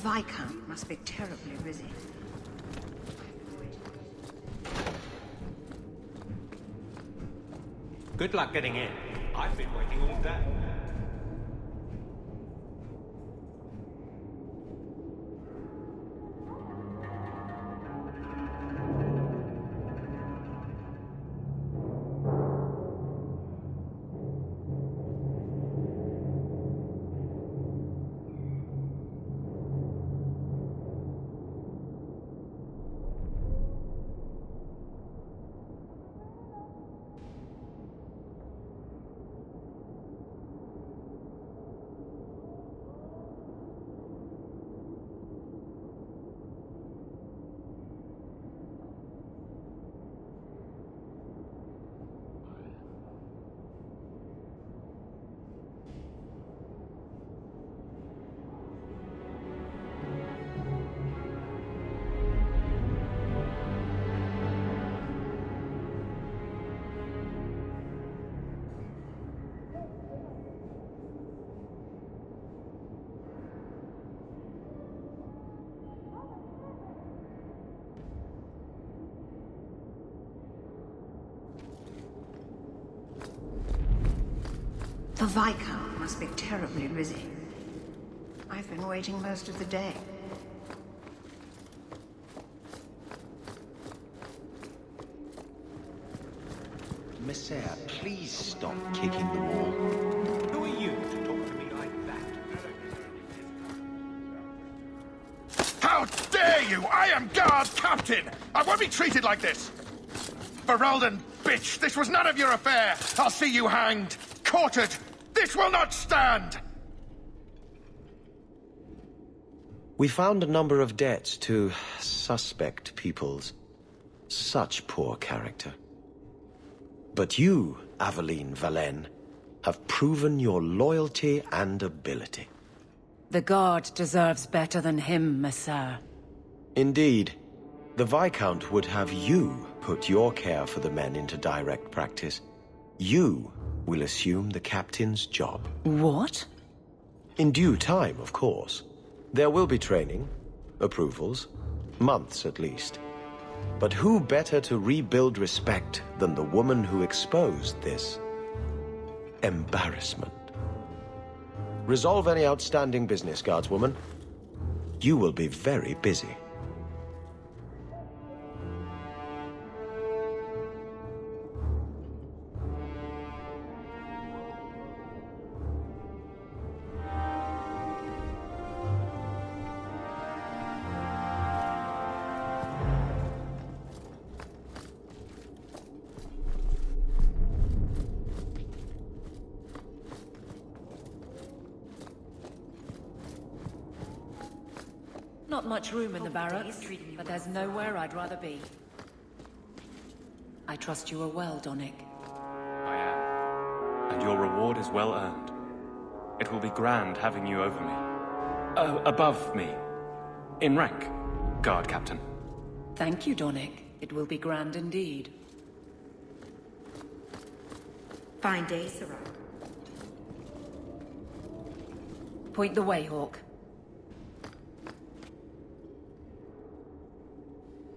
Viscount must be terribly busy. Good luck getting in. I've been waiting all day. The Viscount must be terribly busy. I've been waiting most of the day. Messiah, please stop kicking the wall. Who are you to talk to me like that? How dare you! I am guard captain! I won't be treated like this! Ferelden, bitch, this was none of your affair! I'll see you hanged! Quartered! This will not stand! We found a number of debts to suspect peoples. Such poor character. But you, Aveline Valen, have proven your loyalty and ability. The Guard deserves better than him, Messire. Indeed. The Viscount would have you put your care for the men into direct practice. You will assume the captain's job. What? In due time, of course. There will be training, approvals, months at least. But who better to rebuild respect than the woman who exposed this embarrassment? Resolve any outstanding business, guardswoman. You will be very busy. Not much room in the barracks, but there's nowhere I'd rather be. I trust you are well, Donnic. I am. And your reward is well earned. It will be grand having you over me. Above me. In rank, Guard Captain. Thank you, Donnic. It will be grand indeed. Fine day, Sirrah. Point the way, Hawk.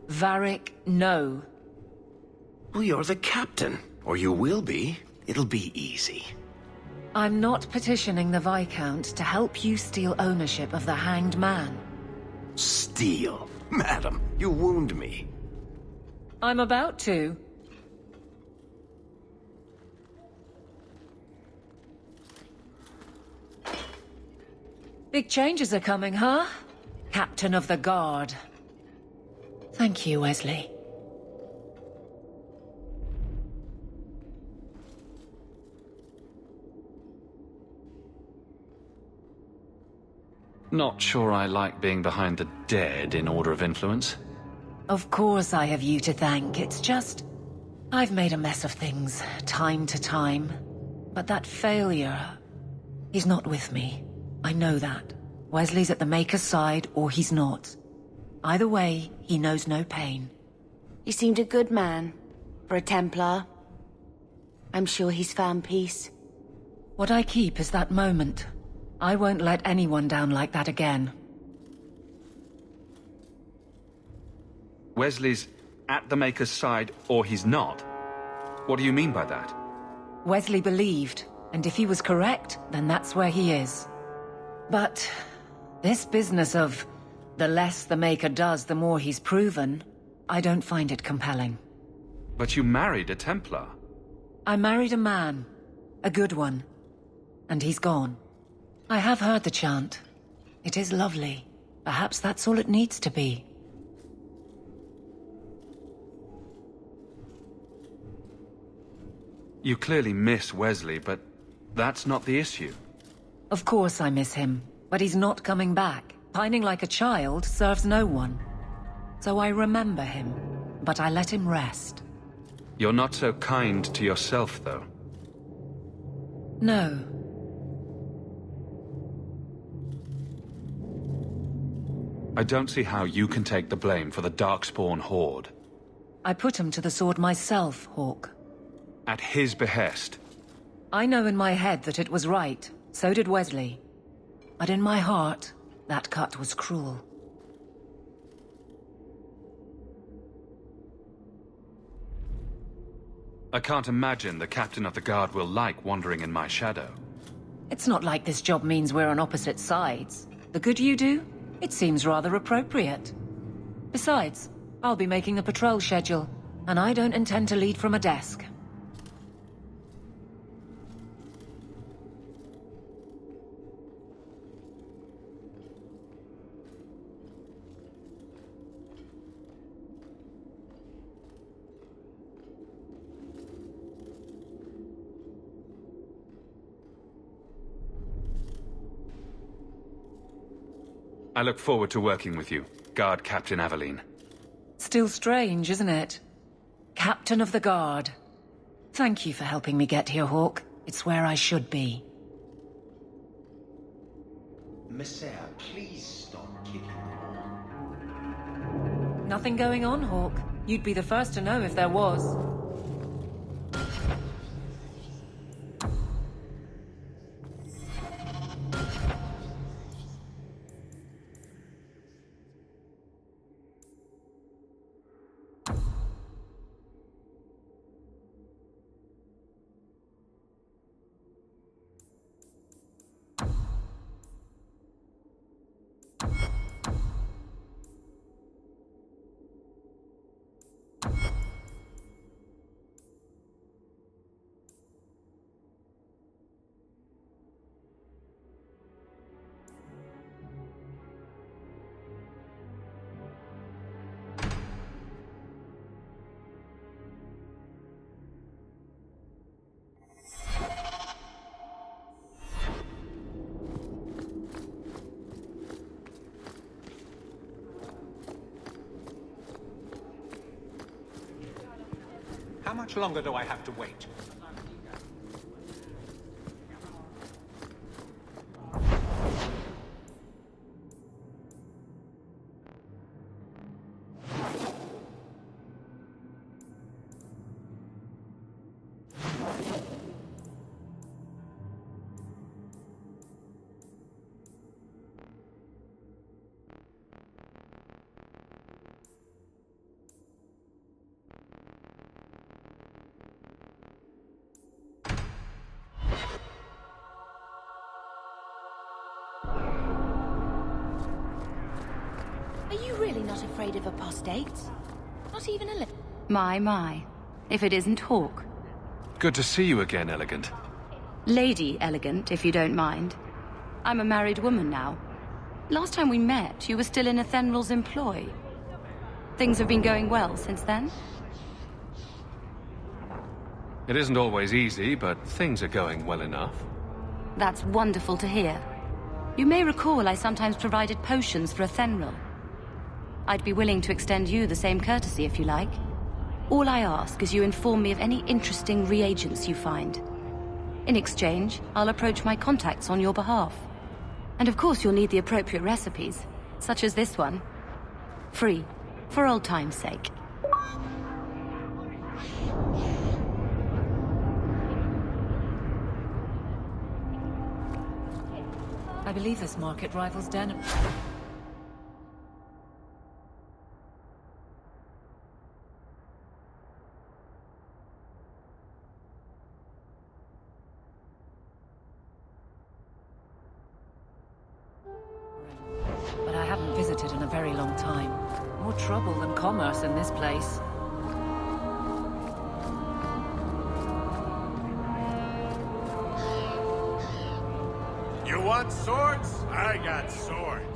Varric, no. Well, you're the captain. Or you will be. It'll be easy. I'm not petitioning the Viscount to help you steal ownership of the Hanged Man. Steal? Madam, you wound me. I'm about to. Big changes are coming, huh? Captain of the Guard. Thank you, Wesley. Not sure I like being behind the dead in order of influence. Of course I have you to thank. It's just... I've made a mess of things, time to time. But that failure... He's not with me. I know that. Wesley's at the Maker's side, or he's not. Either way, he knows no pain. He seemed a good man. For a Templar. I'm sure he's found peace. What I keep is that moment. I won't let anyone down like that again. Wesley's at the Maker's side, or he's not? What do you mean by that? Wesley believed, and if he was correct, then that's where he is. But this business of the less the Maker does, the more he's proven, I don't find it compelling. But you married a Templar. I married a man, a good one, and he's gone. I have heard the chant. It is lovely. Perhaps that's all it needs to be. You clearly miss Wesley, but that's not the issue. Of course I miss him, but he's not coming back. Pining like a child serves no one. So I remember him, but I let him rest. You're not so kind to yourself, though. No. I don't see how you can take the blame for the Darkspawn Horde. I put him to the sword myself, Hawk. At his behest. I know in my head that it was right. So did Wesley. But in my heart, that cut was cruel. I can't imagine the Captain of the Guard will like wandering in my shadow. It's not like this job means we're on opposite sides. The good you do, it seems rather appropriate. Besides, I'll be making the patrol schedule, and I don't intend to lead from a desk. I look forward to working with you, Guard Captain Aveline. Still strange, isn't it? Captain of the Guard. Thank you for helping me get here, Hawk. It's where I should be. Messiah, please stop kicking. Nothing going on, Hawk. You'd be the first to know if there was. How much longer do I have to wait? Are you really not afraid of apostates? Not even a little? My. If it isn't Hawk. Good to see you again, Elegant. Lady Elegant, if you don't mind. I'm a married woman now. Last time we met, you were still in Athenral's employ. Things have been going well since then? It isn't always easy, but things are going well enough. That's wonderful to hear. You may recall I sometimes provided potions for Athenral. I'd be willing to extend you the same courtesy if you like. All I ask is you inform me of any interesting reagents you find. In exchange, I'll approach my contacts on your behalf. And of course you'll need the appropriate recipes, such as this one. Free, for old time's sake. I believe this market rivals Den. trouble than commerce in this place. You want swords? I got swords.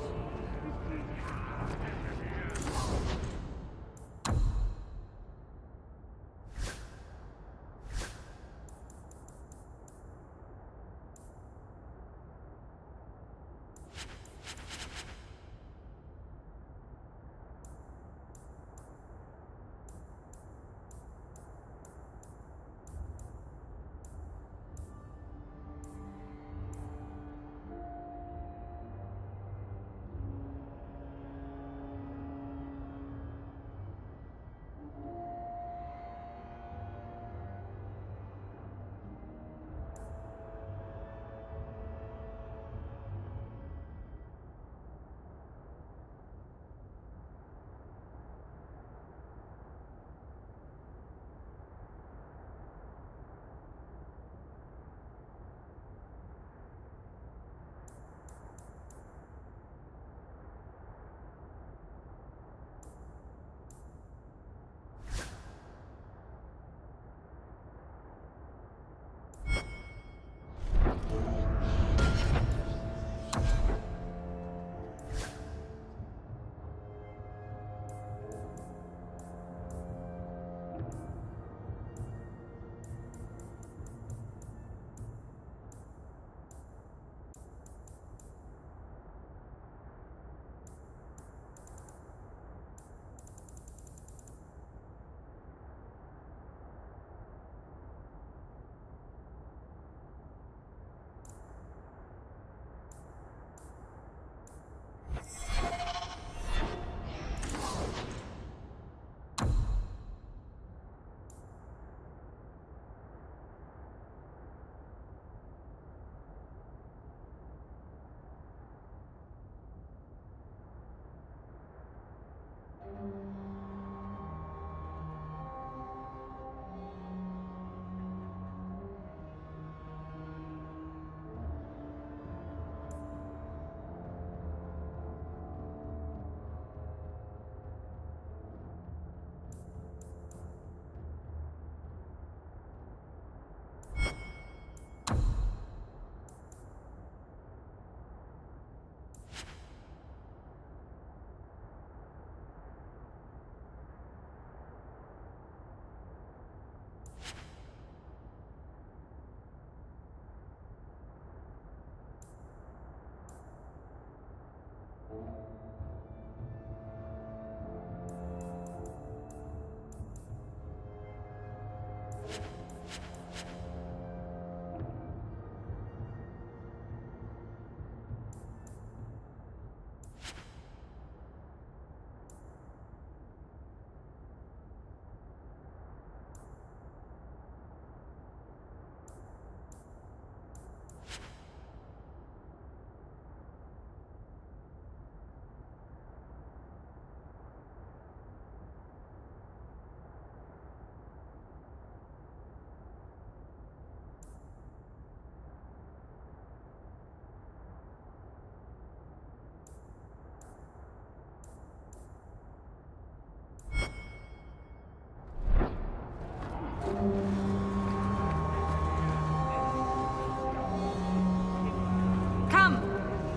Come,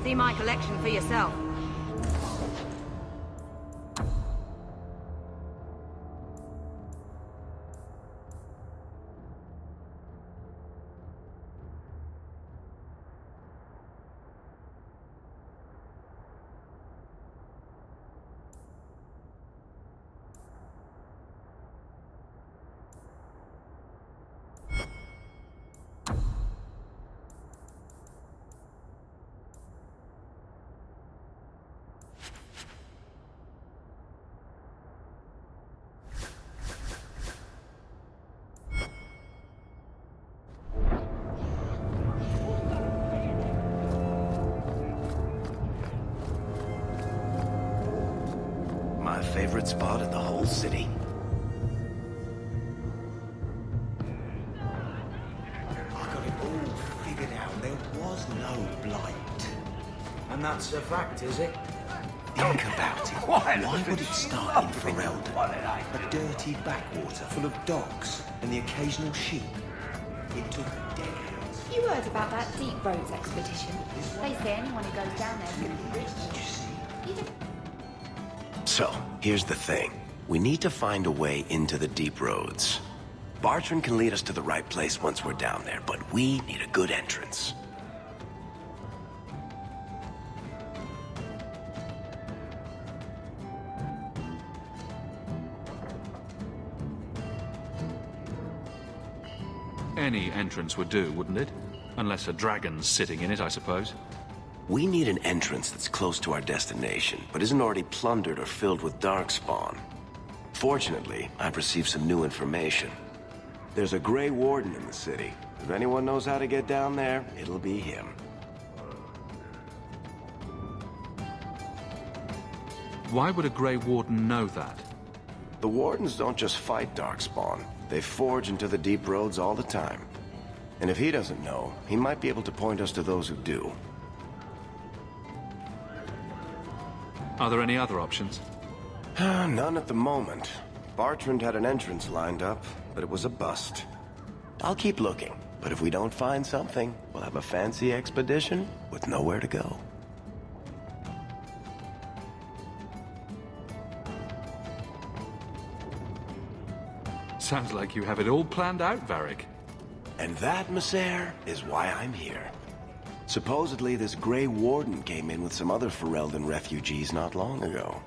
see my collection for yourself. My favorite spot in the whole city. I got it all figured out. There was no blight. And that's a fact, is it? Think about it. Why would it start in Ferelden? A dirty backwater full of dogs and the occasional sheep. It took decades. You heard about that Deep Roads expedition? They say anyone who goes down there is going to be rich. Did you see? You did- So, here's the thing. We need to find a way into the Deep Roads. Bartrand can lead us to the right place once we're down there, but we need a good entrance. Any entrance would do, wouldn't it? Unless a dragon's sitting in it, I suppose. We need an entrance that's close to our destination, but isn't already plundered or filled with darkspawn. Fortunately, I've received some new information. There's a Grey Warden in the city. If anyone knows how to get down there, it'll be him. Why would a Grey Warden know that? The Wardens don't just fight darkspawn. They forge into the Deep Roads all the time. And if he doesn't know, he might be able to point us to those who do. Are there any other options? None at the moment. Bartrand had an entrance lined up, but it was a bust. I'll keep looking, but if we don't find something, we'll have a fancy expedition with nowhere to go. Sounds like you have it all planned out, Varric. And that, Messer, is why I'm here. Supposedly, this Grey Warden came in with some other Ferelden refugees not long ago.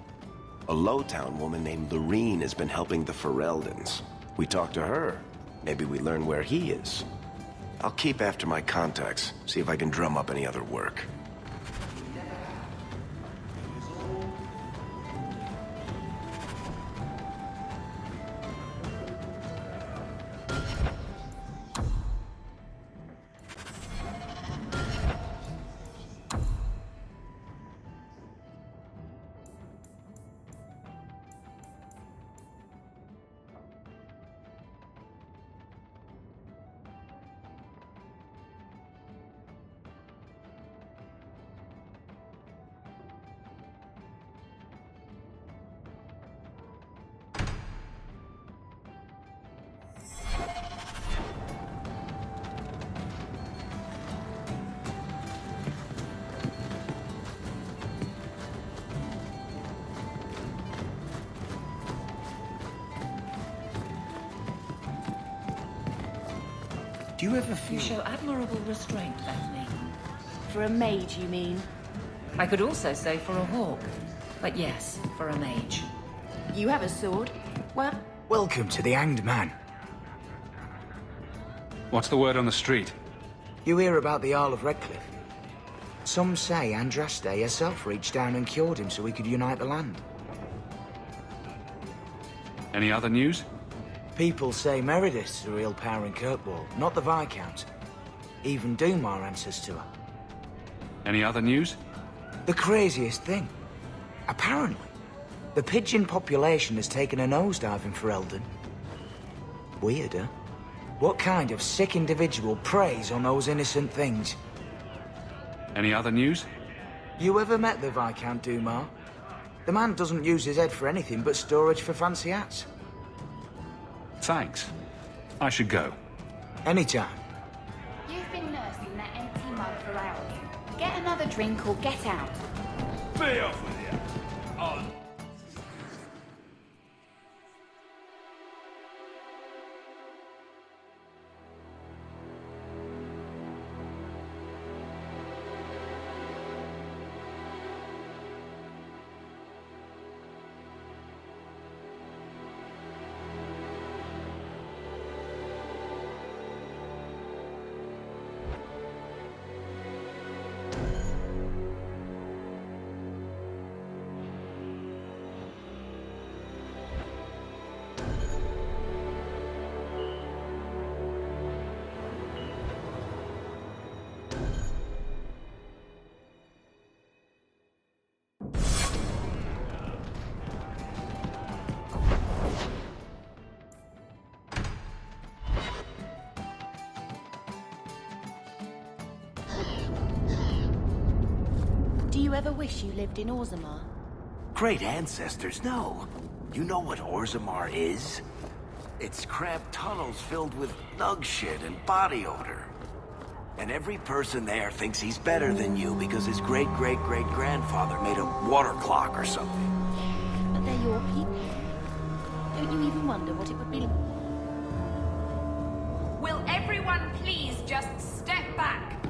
A Lowtown woman named Lorene has been helping the Fereldans. We talked to her. Maybe we learn where he is. I'll keep after my contacts, see if I can drum up any other work. Do you ever feel... You show admirable restraint, Bethany. For a mage, you mean? I could also say for a hawk. But yes, for a mage. You have a sword? Well, Welcome to the Hanged Man. What's the word on the street? You hear about the Isle of Redcliffe? Some say Andraste herself reached down and cured him so he could unite the land. Any other news? People say Meredith's the real power in Kirkwall, not the Viscount. Even Dumar answers to her. Any other news? The craziest thing. Apparently, the pigeon population has taken a nosedive in Ferelden. Weird, huh? What kind of sick individual preys on those innocent things? Any other news? You ever met the Viscount Dumar? The man doesn't use his head for anything but storage for fancy hats. Thanks. I should go. Anytime. you've been nursing that empty mug for hours. Get another drink or get out. Be off with you. On. Do you ever wish you lived in Orzammar? great ancestors know. You know what Orzammar is? It's cramped tunnels filled with nug shit and body odor. And every person there thinks he's better than you because his great-great-great-grandfather made a water clock or something. But they're your people. Don't you even wonder what it would be like? Will everyone please just step back?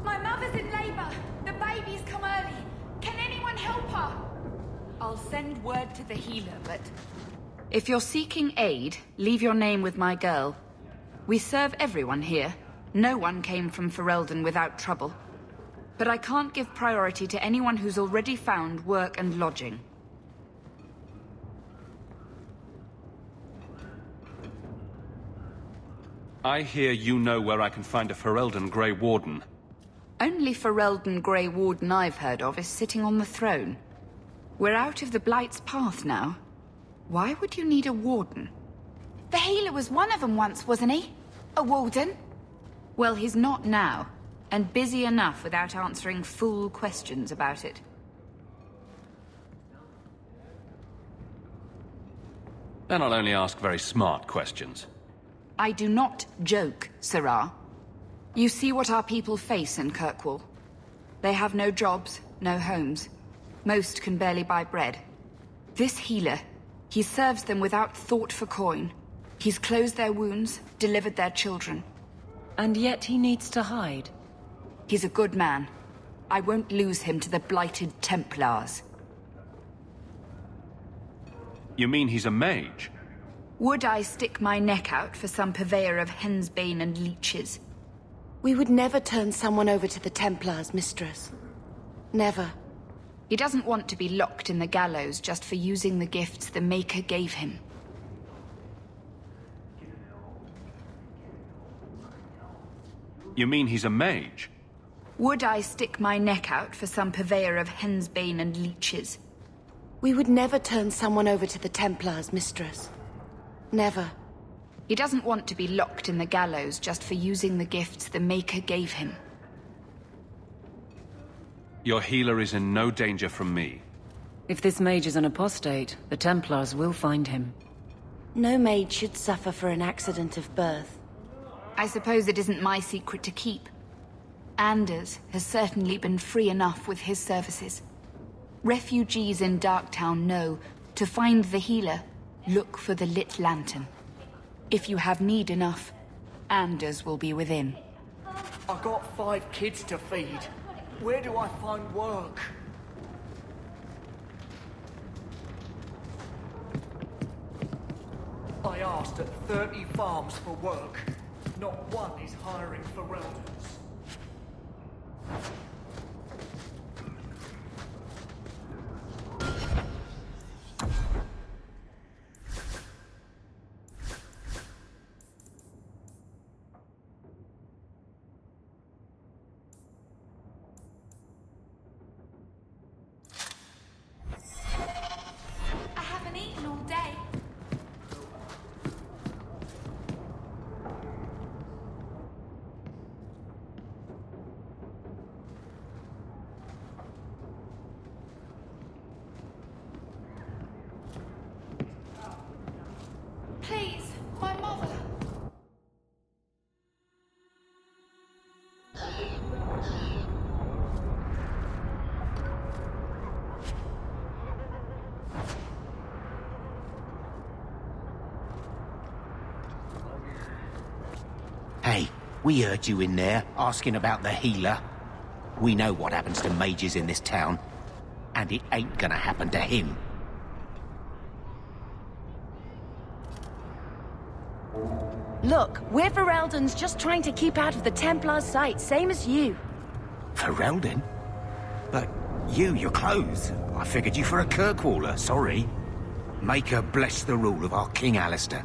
My mother's in labor. The baby's come early. Can anyone help her? I'll send word to the healer, but... If you're seeking aid, leave your name with my girl. We serve everyone here. No one came from Ferelden without trouble. But I can't give priority to anyone who's already found work and lodging. I hear you know where I can find a Ferelden Grey Warden. Only Ferelden Grey Warden I've heard of is sitting on the throne. We're out of the Blight's path now. Why would you need a warden? The healer was one of them once, wasn't he? A warden? Well, he's not now, and busy enough without answering fool questions about it. Then I'll only ask very smart questions. I do not joke, Sirrah. You see what our people face in Kirkwall. They have no jobs, no homes. Most can barely buy bread. This healer, he serves them without thought for coin. He's closed their wounds, delivered their children. And yet he needs to hide. He's a good man. I won't lose him to the blighted Templars. You mean he's a mage? Would I stick my neck out for some purveyor of hensbane and leeches? We would never turn someone over to the Templars, mistress. Never. He doesn't want to be locked in the gallows just for using the gifts the Maker gave him. You mean he's a mage? Would I stick my neck out for some purveyor of hensbane and leeches? We would never turn someone over to the Templars, mistress. Never. He doesn't want to be locked in the gallows just for using the gifts the Maker gave him. Your healer is in no danger from me. If this mage is an apostate, the Templars will find him. No mage should suffer for an accident of birth. I suppose it isn't my secret to keep. Anders has certainly been free enough with his services. Refugees in Darktown know, to find the healer, look for the lit lantern. If you have need enough, Anders will be within. I got 5 kids to feed. Where do I find work? I asked at 30 farms for work. Not one is hiring for Fereldans. I haven't eaten all day. Please, my mother. Hey, we heard you in there, asking about the healer. We know what happens to mages in this town, and it ain't gonna happen to him. Look, we're Fereldans just trying to keep out of the Templars' sight, same as you. Ferelden? But you're clothes. I figured you for a Kirkwaller, sorry. Maker bless the rule of our King Alistair.